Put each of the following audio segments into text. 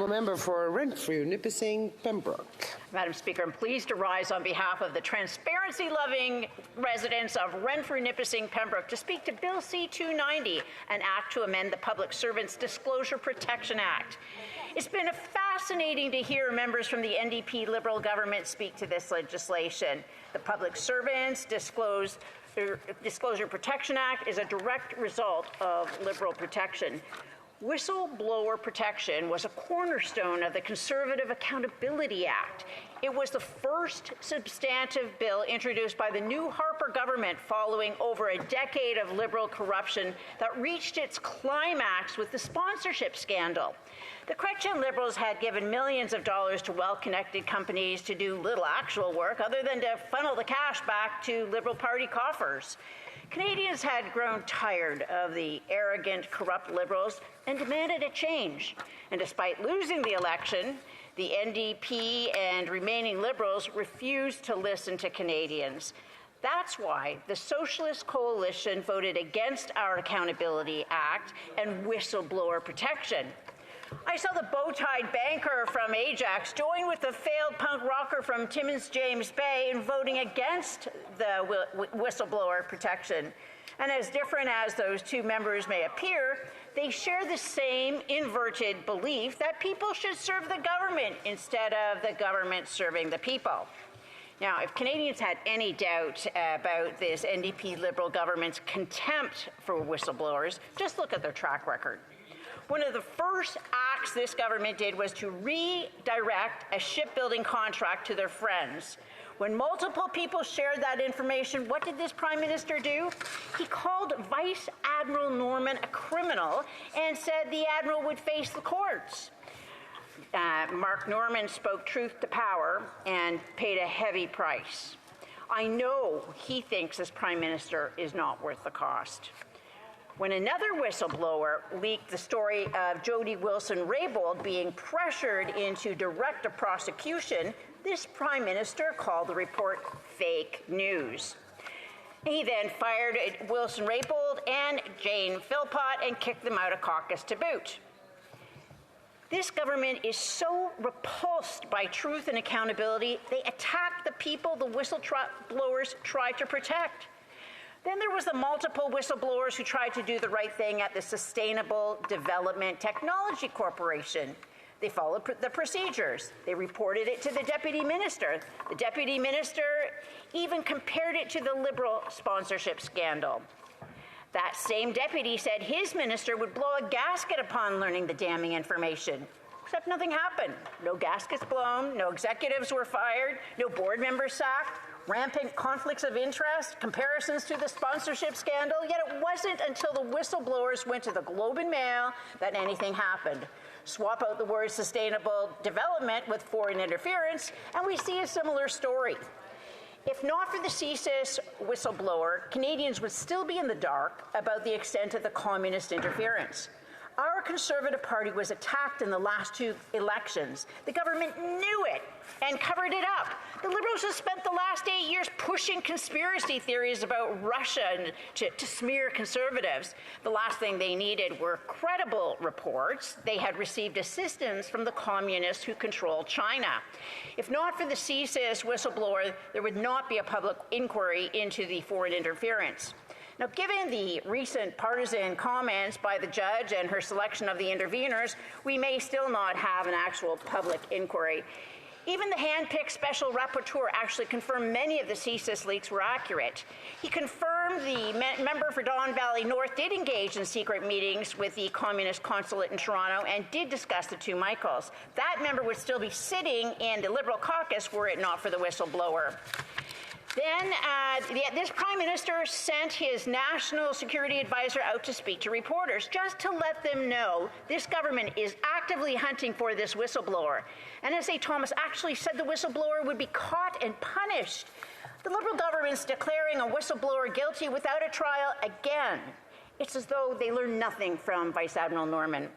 Honourable Member for Renfrew-Nipissing-Pembroke. Madam Speaker, I'm pleased to rise on behalf of the transparency-loving residents of Renfrew-Nipissing-Pembroke to speak to Bill C-290, an act to amend the Public Servants Disclosure Protection Act. It's been fascinating to hear members from the NDP Liberal government speak to this legislation. The Public Servants Disclosure Protection Act is a direct result of Liberal protection. Whistleblower protection was a cornerstone of the Conservative Accountability Act. It was the first substantive bill introduced by the new Harper government following over a decade of Liberal corruption that reached its climax with the sponsorship scandal. The Chrétien Liberals had given millions of dollars to well-connected companies to do little actual work other than to funnel the cash back to Liberal Party coffers. Canadians had grown tired of the arrogant, corrupt Liberals and demanded a change. And despite losing the election, the NDP and remaining Liberals refused to listen to Canadians. That's why the Socialist Coalition voted against our Accountability Act and whistleblower protection. I saw the bow-tied banker from Ajax join with the failed punk rocker from Timmins James Bay in voting against the whistleblower protection. And as different as those two members may appear, they share the same inverted belief that people should serve the government instead of the government serving the people. Now, if Canadians had any doubt about this NDP Liberal government's contempt for whistleblowers, just look at their track record. One of the first acts this government did was to redirect a shipbuilding contract to their friends. When multiple people shared that information, what did this Prime Minister do? He called Vice Admiral Norman a criminal and said the Admiral would face the courts. Mark Norman spoke truth to power and paid a heavy price. I know he thinks this Prime Minister is not worth the cost. When another whistleblower leaked the story of Jody Wilson-Raybould being pressured into direct prosecution, this Prime Minister called the report fake news. He then fired Wilson-Raybould and Jane Philpott and kicked them out of caucus to boot. This government is so repulsed by truth and accountability, they attack the people the whistleblowers try to protect. Then there was the multiple whistleblowers who tried to do the right thing at the Sustainable Development Technology Corporation. They followed the procedures. They reported it to the Deputy Minister. The Deputy Minister even compared it to the Liberal sponsorship scandal. That same deputy said his minister would blow a gasket upon learning the damning information. Except nothing happened. No gaskets blown, no executives were fired, no board members sacked, rampant conflicts of interest, comparisons to the sponsorship scandal, yet it wasn't until the whistleblowers went to the Globe and Mail that anything happened. Swap out the word sustainable development with foreign interference, and we see a similar story. If not for the CSIS whistleblower, Canadians would still be in the dark about the extent of the communist interference. Our Conservative Party was attacked in the last two elections. The government knew it and covered it up. The Liberals have spent the last 8 years pushing conspiracy theories about Russia to smear Conservatives. The last thing they needed were credible reports. They had received assistance from the communists who control China. If not for the CSIS whistleblower, there would not be a public inquiry into the foreign interference. Now, given the recent partisan comments by the judge and her selection of the interveners, we may still not have an actual public inquiry. Even the hand-picked special rapporteur actually confirmed many of the CSIS leaks were accurate. He confirmed the member for Don Valley North did engage in secret meetings with the Communist consulate in Toronto and did discuss the two Michaels. That member would still be sitting in the Liberal caucus were it not for the whistleblower. Then this Prime Minister sent his National Security Advisor out to speak to reporters just to let them know this government is actively hunting for this whistleblower. NSA Thomas actually said the whistleblower would be caught and punished. The Liberal government's declaring a whistleblower guilty without a trial again. It's as though they learned nothing from Vice Admiral Norman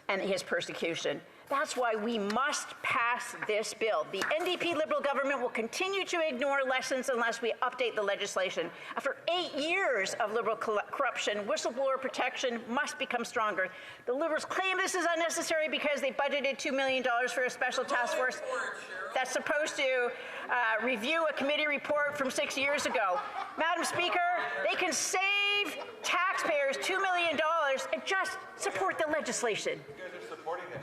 and his persecution. That's why we must pass this bill. The NDP Liberal government will continue to ignore lessons unless we update the legislation. After 8 years of Liberal corruption, whistleblower protection must become stronger. The Liberals claim this is unnecessary because they budgeted $2 million for a special task force that's supposed to review a committee report from 6 years ago. Madam Speaker, they can save taxpayers $2 million and just support the legislation. You guys are supporting it.